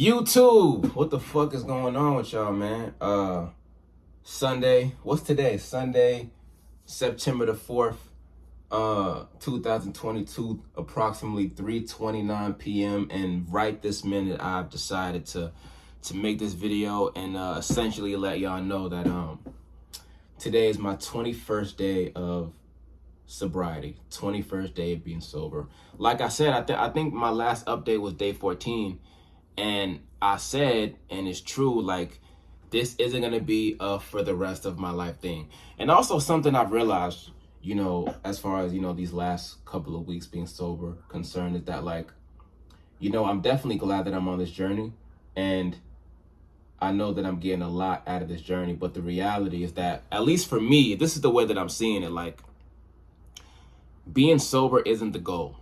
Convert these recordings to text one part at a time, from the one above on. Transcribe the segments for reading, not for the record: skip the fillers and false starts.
YouTube, what the fuck is going on with y'all, man? Sunday, what's today? Sunday, September the 4th, 2022, approximately 3:29 p.m. And right this minute, I've decided to make this video and essentially let y'all know that today is my 21st day of sobriety, 21st day of being sober. Like I said, I think my last update was day 14. And I said, and it's true, like, this isn't going to be a for the rest of my life thing. And also something I've realized, as far as, these last couple of weeks being sober concerned is that, like, I'm definitely glad that I'm on this journey. And I know that I'm getting a lot out of this journey. But the reality is that, at least for me, this is the way that I'm seeing it. Like, being sober isn't the goal,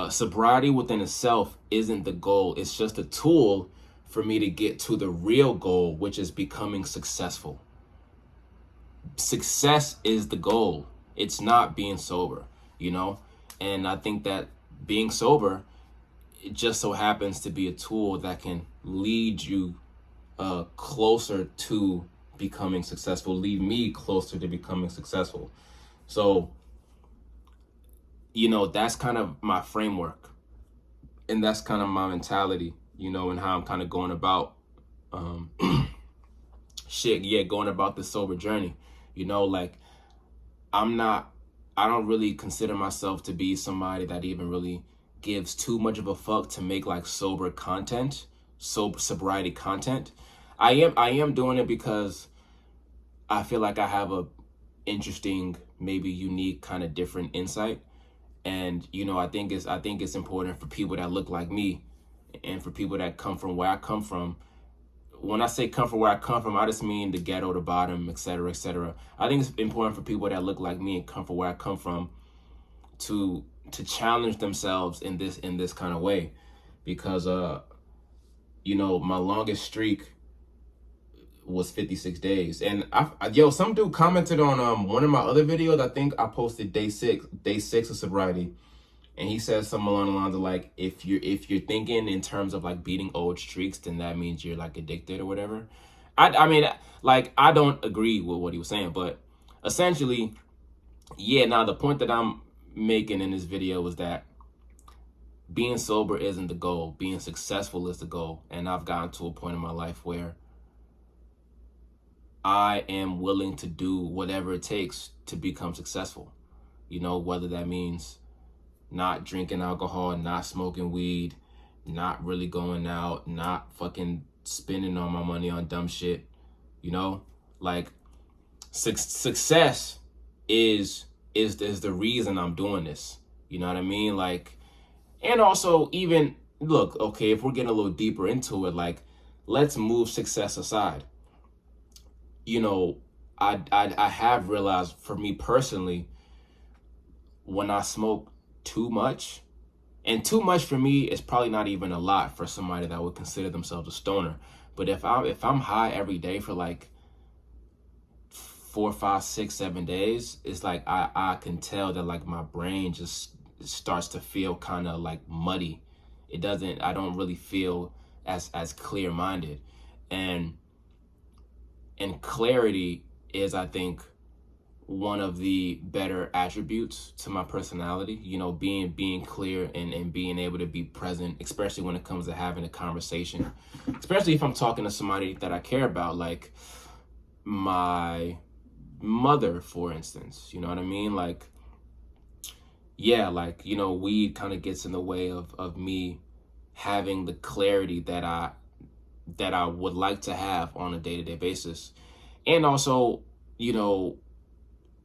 sobriety within itself isn't the goal. It's just a tool for me to get to the real goal, which is becoming successful. Success is the goal. It's not being sober, And I think that being sober, it just so happens to be a tool that can lead you closer to becoming successful, lead me closer to becoming successful. So, that's kind of my framework, and that's kind of my mentality, and how I'm kind of going about going about this sober journey. Like, I don't really consider myself to be somebody that even really gives too much of a fuck to make like sobriety content. I am doing it because I feel like I have a interesting, maybe unique, kind of different insight. And, I think it's important for people that look like me and for people that come from where I come from. When I say come from where I come from, I just mean the ghetto, the bottom, et cetera, et cetera. I think it's important for people that look like me and come from where I come from to challenge themselves in this kind of way. Because, my longest streak was 56 days. And some dude commented on one of my other videos. I think I posted day six of sobriety, and he said something along the lines of like, if you're thinking in terms of like beating old streaks, then that means you're like addicted or whatever. I mean, like, I don't agree with what he was saying, but essentially, now the point that I'm making in this video was that being sober isn't the goal, being successful is the goal. And I've gotten to a point in my life where I am willing to do whatever it takes to become successful, whether that means not drinking alcohol, not smoking weed, not really going out, not fucking spending all my money on dumb shit, like success is the reason I'm doing this. You know what I mean? Like, and also even look, okay, if we're getting a little deeper into it, like, let's move success aside. I have realized, for me personally, when I smoke too much, and too much for me is probably not even a lot for somebody that would consider themselves a stoner. But if I'm high every day for like 4, 5, 6, 7 days, it's like I can tell that like my brain just starts to feel kind of like muddy. I don't really feel as clear-minded. And clarity is, I think, one of the better attributes to my personality, being clear and being able to be present, especially when it comes to having a conversation, especially if I'm talking to somebody that I care about, like my mother, for instance, you know what I mean? Like, weed kind of gets in the way of me having the clarity that I would like to have on a day-to-day basis. And also,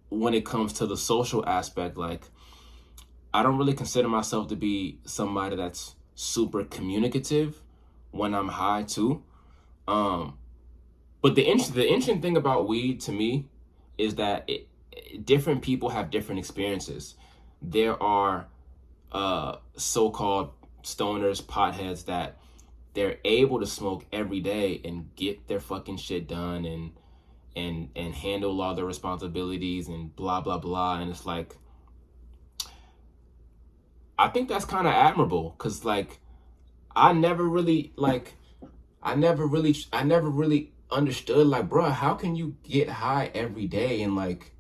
when it comes to the social aspect, like, I don't really consider myself to be somebody that's super communicative when I'm high too. But the interesting thing about weed to me is that different people have different experiences. There are so-called stoners, potheads, that they're able to smoke every day and get their fucking shit done and handle all their responsibilities and blah, blah, blah. And it's like, I think that's kind of admirable, because like, I never really like I never really understood like, bro, how can you get high every day and like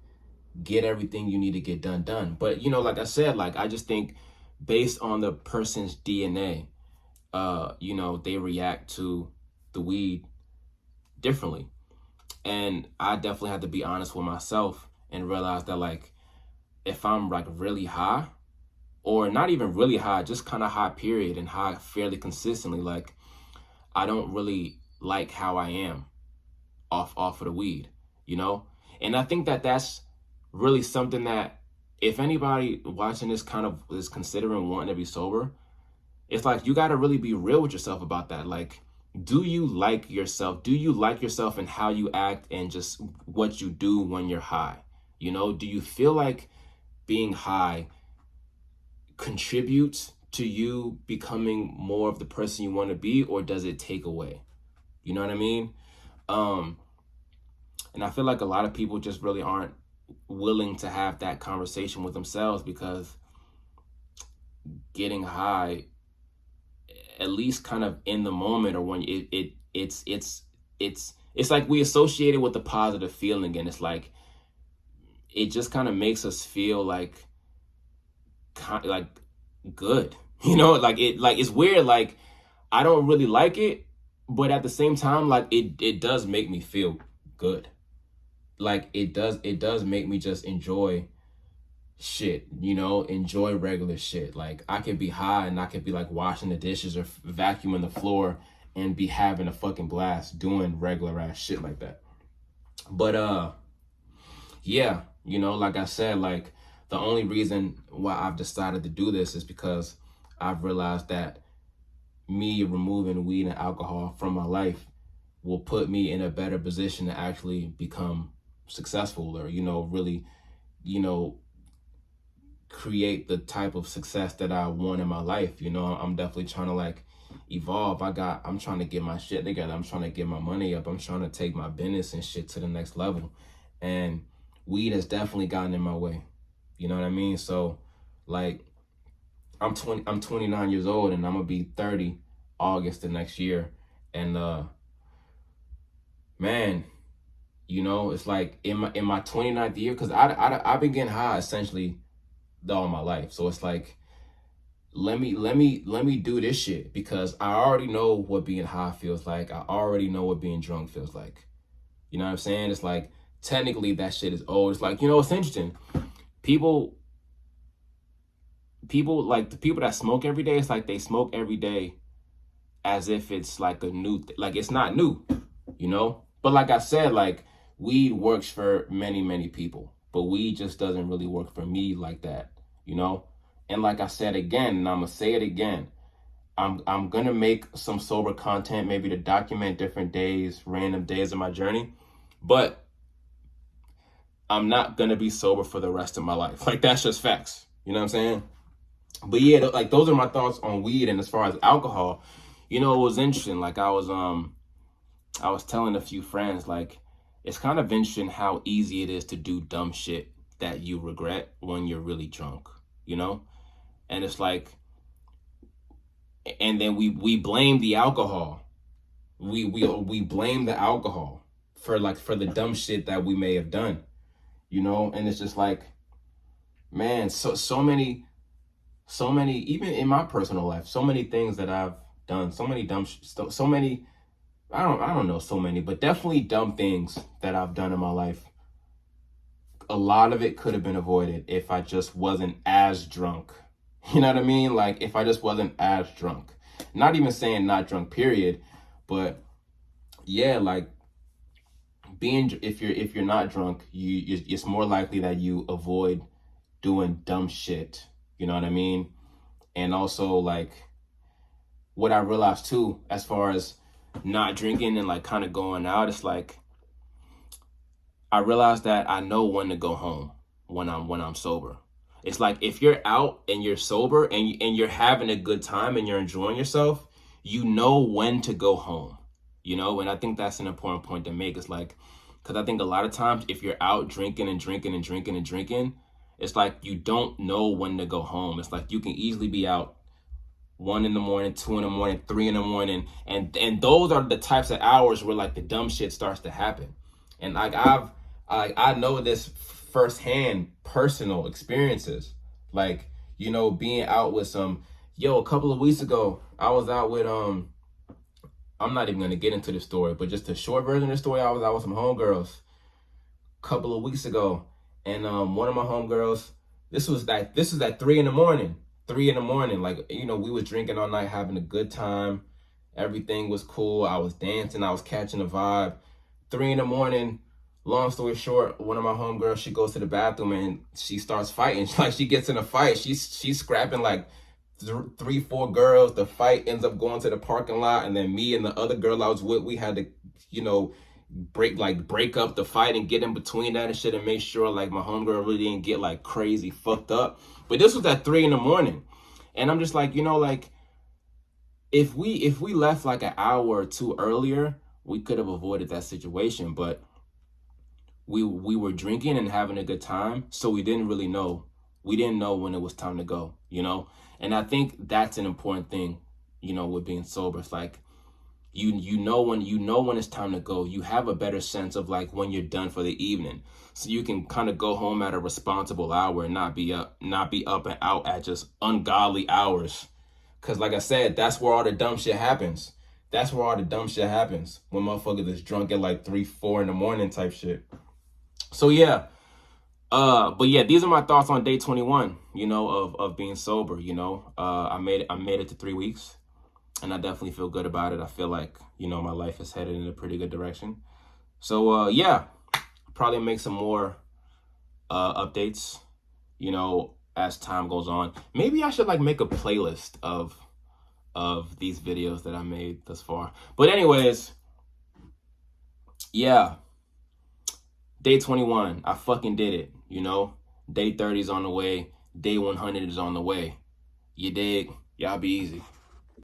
get everything you need to get done? But you know, like I said, like I just think based on the person's DNA, you know, they react to the weed differently. And I definitely had to be honest with myself and realize that like if I'm like really high, or not even really high, just kind of high period and high fairly consistently, like I don't really like how I am off of the weed, you know? And I think that that's really something that if anybody watching this kind of is considering wanting to be sober, it's like you got to really be real with yourself about that. Like, do you like yourself? Do you like yourself and how you act and just what you do when you're high? You know, do you feel like being high contributes to you becoming more of the person you want to be, or does it take away? You know what I mean? Um, and I feel like a lot of people just really aren't willing to have that conversation with themselves because getting high, at least kind of in the moment or when it's like we associate it with a positive feeling, and it's like it just kind of makes us feel like like good, you know, like it's weird, like I don't really like it, but at the same time, like it does make me feel good. Like it does make me just enjoy shit, you know, enjoy regular shit. Like I could be high and I could be like washing the dishes or vacuuming the floor and be having a fucking blast doing regular ass shit like that. But yeah, you know, like I said, like the only reason why I've decided to do this is because I've realized that me removing weed and alcohol from my life will put me in a better position to actually become successful, or, you know, really, you know, create the type of success that I want in my life. You know, I'm definitely trying to like evolve. I'm trying to get my shit together. I'm trying to get my money up. I'm trying to take my business and shit to the next level. And weed has definitely gotten in my way. You know what I mean? So like I'm 29 years old and I'm gonna be 30 August the next year. And man, you know, it's like in my 29th year, because I've been getting high essentially all my life. So it's like let me do this shit because I already know what being high feels like. I already know what being drunk feels like. You know what I'm saying? It's like technically that shit is old. It's like, you know, it's interesting. People like the people that smoke every day, it's like they smoke every day as if it's like a new like it's not new, you know? But like I said, like weed works for many people, but weed just doesn't really work for me like that, you know? And like I said again, and I'm gonna say it again, I'm gonna make some sober content, maybe to document different days, random days of my journey, but I'm not gonna be sober for the rest of my life. Like that's just facts. You know what I'm saying? But yeah, like those are my thoughts on weed. And as far as alcohol, you know, it was interesting. Like I was telling a few friends, like it's kind of interesting how easy it is to do dumb shit that you regret when you're really drunk, you know? And it's like, and then we blame the alcohol. We blame the alcohol for the dumb shit that we may have done, you know? And it's just like, man, so many, even in my personal life, so many things that I've done, so many dumb, so many, I don't know so many, but definitely dumb things that I've done in my life. A lot of it could have been avoided if I just wasn't as drunk. You know what I mean? Like if I just wasn't as drunk. Not even saying not drunk, period, but yeah, like being if you're not drunk, it's more likely that you avoid doing dumb shit. You know what I mean? And also like what I realized too, as far as not drinking and like kind of going out, it's like I realized that I know when to go home when I'm sober. It's like if you're out and you're sober and you're having a good time and you're enjoying yourself, you know when to go home. You know, and I think that's an important point to make. It's like, because I think a lot of times if you're out drinking and drinking and drinking and drinking, it's like you don't know when to go home. It's like you can easily be out 1 in the morning, 2 in the morning, 3 in the morning. And those are the types of hours where like the dumb shit starts to happen. And like I know this firsthand personal experiences. Like, you know, being out with a couple of weeks ago, I was out with I'm not even gonna get into the story, but just the short version of the story, I was out with some homegirls a couple of weeks ago. And one of my homegirls, this was at 3 in the morning. 3 in the morning. Like, you know, we was drinking all night, having a good time. Everything was cool. I was dancing, I was catching a vibe. 3 in the morning, long story short, one of my homegirls, she goes to the bathroom and she starts fighting. Like, she gets in a fight. She's scrapping like 3, 4 girls. The fight ends up going to the parking lot, and then me and the other girl I was with, we had to, you know, break up the fight and get in between that and shit and make sure like my homegirl really didn't get like crazy fucked up. But this was at 3 in the morning, and I'm just like, you know, like if we left like an hour or two earlier, we could have avoided that situation. But we were drinking and having a good time, so we didn't know when it was time to go, you know. And I think that's an important thing, you know, with being sober. It's like you know when it's time to go. You have a better sense of like when you're done for the evening, so you can kind of go home at a responsible hour and not be up and out at just ungodly hours. Because like I said, that's where all the dumb shit happens. That's where all the dumb shit happens, when motherfuckers is drunk at like 3, 4 in the morning type shit. So yeah, but yeah, these are my thoughts on day 21, you know, of being sober. You know, I made it to 3 weeks, and I definitely feel good about it. I feel like, you know, my life is headed in a pretty good direction. So yeah, probably make some more updates, you know, as time goes on. Maybe I should like make a playlist of these videos that I made thus far. But anyways, yeah, day 21, I fucking did it, you know. Day 30 is on the way. Day 100 is on the way. You dig? Y'all be easy.